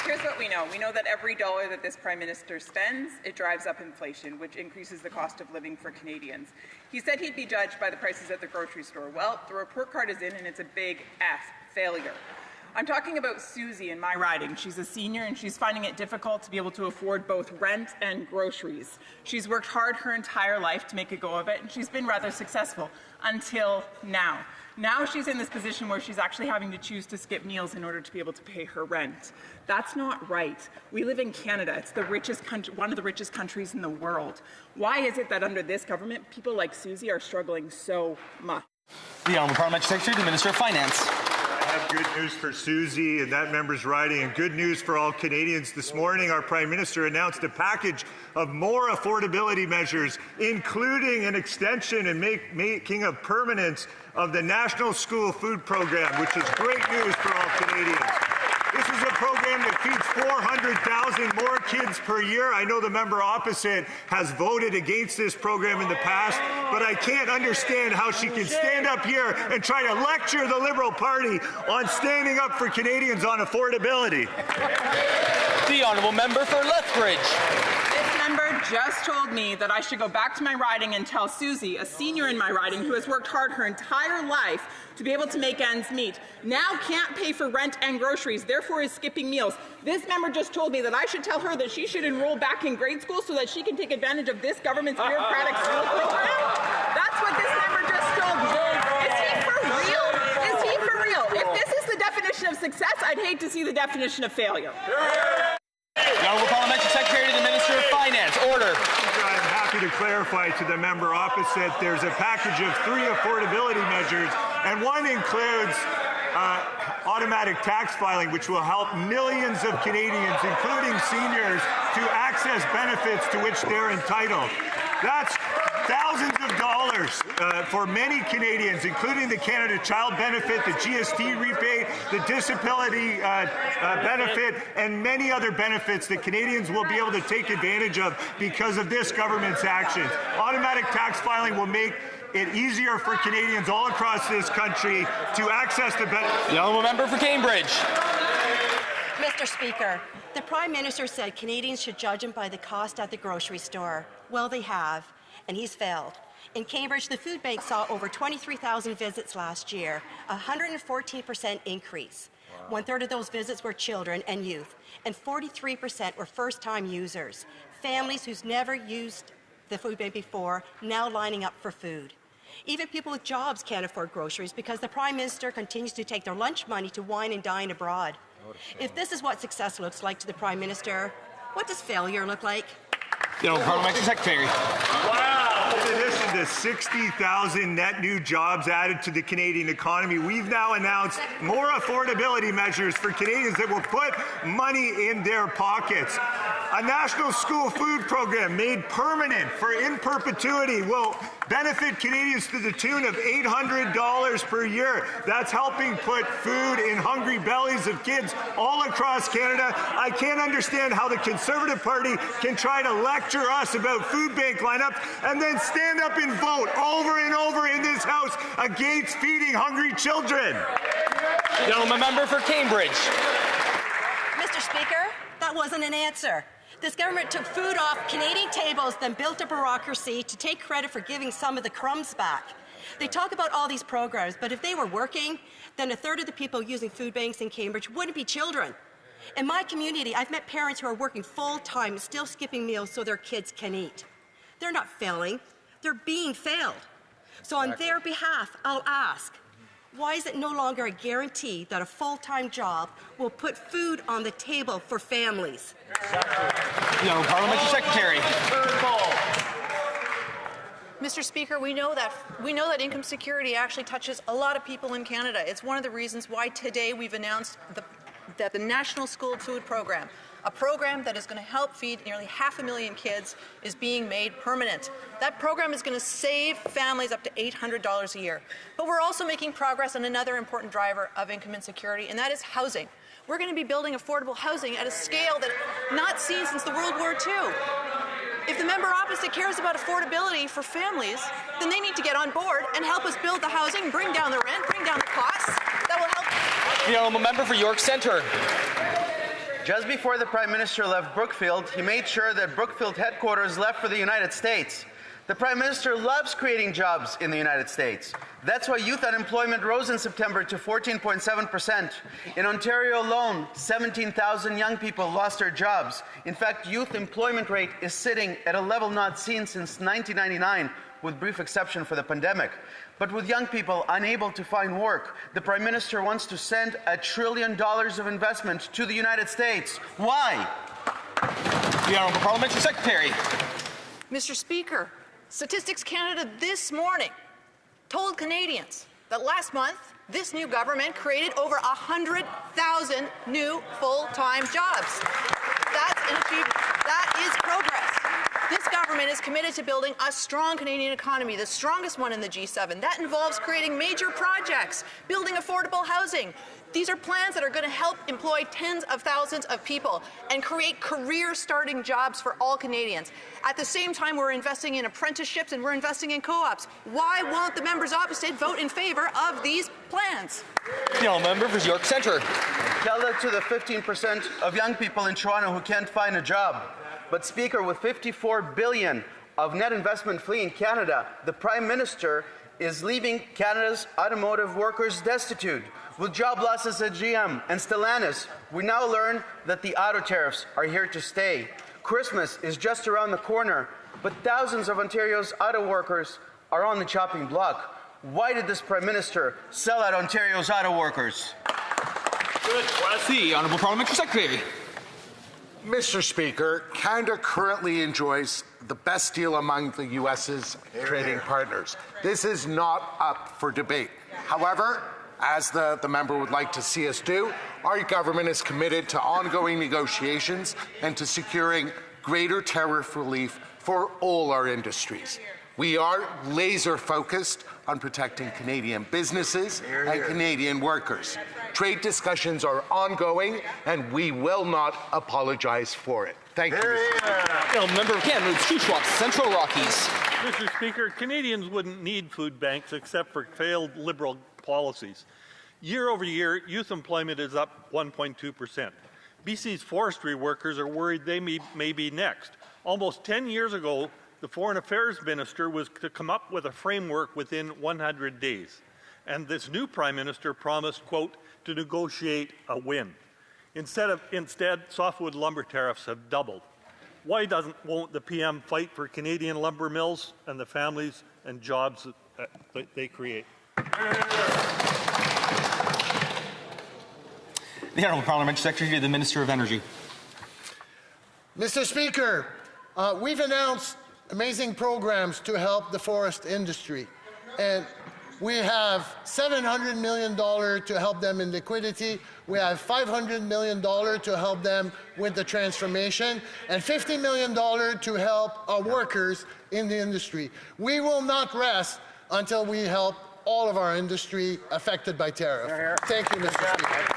Here's what we know. We know that every dollar that this Prime Minister spends, it drives up inflation, which increases the cost of living for Canadians. He said he'd be judged by the prices at the grocery store. Well, the report card is in, and it's a big F, failure. I'm talking about Susie in my riding. She's a senior, and she's finding it difficult to be able to afford both rent and groceries. She's worked hard her entire life to make a go of it, and she's been rather successful until now. Now she's in this position where she's actually having to choose to skip meals in order to be able to pay her rent. That's not right. We live in Canada. It's the richest country, one of the richest countries in the world. Why is it that under this government, people like Susie are struggling so much? The Honourable Parliamentary Secretary, the Minister of Finance. I have good news for Susie and that member's riding, and good news for all Canadians. This morning, our Prime Minister announced a package of more affordability measures, including an extension and making of permanence of the National School Food Program, which is great news for all Canadians. This is a program that feeds 400,000 more kids per year. I know the member opposite has voted against this program in the past, but I can't understand how she can stand up here and try to lecture the Liberal Party on standing up for Canadians on affordability. The Honourable Member for Lethbridge. This member just told me that I should go back to my riding and tell Susie, a senior in my riding who has worked hard her entire life to be able to make ends meet, now can't pay for rent and groceries, therefore is skipping meals. This member just told me that I should tell her that she should enroll back in grade school so that she can take advantage of this government's bureaucratic school program? That's what this member just told me. Is he for real? Is he for real? If this is the definition of success, I'd hate to see the definition of failure. The Honourable Parliamentary Secretary to the Minister of Finance. Order. I'm happy to clarify to the member opposite, there's a package of 3 affordability measures, and one includes automatic tax filing, which will help millions of Canadians, including seniors, to access benefits to which they're entitled. That's thousands of dollars for many Canadians, including the Canada Child Benefit, the GST rebate, the disability benefit, and many other benefits that Canadians will be able to take advantage of because of this government's actions. Automatic tax filing will make it easier for Canadians all across this country to access the benefits. The Honourable Member for Cambridge. Mr. Speaker, the Prime Minister said Canadians should judge him by the cost at the grocery store. Well, they have, and he's failed. In Cambridge, the food bank saw over 23,000 visits last year, a 114% increase. Wow. 1/3 of those visits were children and youth, and 43% were first-time users, families who's never used the food bank before, now lining up for food. Even people with jobs can't afford groceries because the Prime Minister continues to take their lunch money to wine and dine abroad. If this is what success looks like to the Prime Minister, what does failure look like? The Honourable Parliamentary Secretary. Wow! In addition to 60,000 net new jobs added to the Canadian economy, we've now announced more affordability measures for Canadians that will put money in their pockets. A national school food program made permanent for in perpetuity will benefit Canadians to the tune of $800 per year. That's helping put food in hungry bellies of kids all across Canada. I can't understand how the Conservative Party can try to lecture us about food bank lineups and then stand up and vote over and over in this House against feeding hungry children. Gentleman member for Cambridge. Mr. Speaker, that wasn't an answer. This government took food off Canadian tables, then built a bureaucracy to take credit for giving some of the crumbs back. They talk about all these programs, but if they were working, then 1/3 of the people using food banks in Cambridge wouldn't be children. In my community, I've met parents who are working full-time, still skipping meals so their kids can eat. They're not failing, they're being failed. So on their behalf, I'll ask, why is it no longer a guarantee that a full-time job will put food on the table for families? No, Parliamentary Secretary. Mr. Speaker, we know that income security actually touches a lot of people in Canada. It's one of the reasons why today we've announced that the National School Food Program, a program that is going to help feed nearly 500,000 kids, is being made permanent. That program is going to save families up to $800 a year. But we're also making progress on another important driver of income insecurity, and that is housing. We're going to be building affordable housing at a scale that not seen since the World War II. If the member opposite cares about affordability for families, then they need to get on board and help us build the housing, bring down the rent, bring down the costs. That will help. The Honourable Member for York Centre. Just before the Prime Minister left Brookfield, he made sure that Brookfield headquarters left for the United States. The Prime Minister loves creating jobs in the United States. That's why youth unemployment rose in September to 14.7%. In Ontario alone, 17,000 young people lost their jobs. In fact, youth employment rate is sitting at a level not seen since 1999, with brief exception for the pandemic. But with young people unable to find work, the Prime Minister wants to send $1 trillion of investment to the United States. Why? The Honourable Parliamentary Secretary. Mr. Speaker, Statistics Canada this morning told Canadians that last month, this new government created over 100,000 new full-time jobs. That's an achievement. That is progress. This government is committed to building a strong Canadian economy, the strongest one in the G7. That involves creating major projects, building affordable housing. These are plans that are going to help employ tens of thousands of people and create career-starting jobs for all Canadians. At the same time, we're investing in apprenticeships and we're investing in co-ops. Why won't the members opposite vote in favour of these plans? The member for York Centre. Tell that to the 15% of young people in Toronto who can't find a job. But Speaker, with $54 billion of net investment fleeing Canada, the Prime Minister is leaving Canada's automotive workers destitute. With job losses at GM and Stellantis, we now learn that the auto tariffs are here to stay. Christmas is just around the corner, but thousands of Ontario's auto workers are on the chopping block. Why did this Prime Minister sell out Ontario's auto workers? The Honourable Parliamentary Secretary. Mr. Speaker, Canada currently enjoys the best deal among the U.S.'s trading partners. This is not up for debate. However, as the member would like to see us do, our government is committed to ongoing negotiations and to securing greater tariff relief for all our industries. We are laser-focused on protecting Canadian businesses and Canadian workers. Trade discussions are ongoing, and we will not apologize for it. Thank you, Mr. Speaker. Member of Kamloops, Shuswap, Central Rockies. Mr. Speaker, Canadians wouldn't need food banks except for failed Liberal policies. Year over year, youth employment is up 1.2%. BC's forestry workers are worried they may be next. Almost 10 years ago, the Foreign Affairs Minister was to come up with a framework within 100 days. And this new Prime Minister promised, quote, to negotiate a win. Instead, softwood lumber tariffs have doubled. Why won't the PM fight for Canadian lumber mills and the families and jobs that they create? The Honourable Parliamentary Secretary to the Minister of Energy. Mr. Speaker, we've announced amazing programs to help the forest industry. And we have $700 million to help them in liquidity. We have $500 million to help them with the transformation, and $50 million to help our workers in the industry. We will not rest until we help all of our industry affected by tariff. Thank you, Mr. Speaker.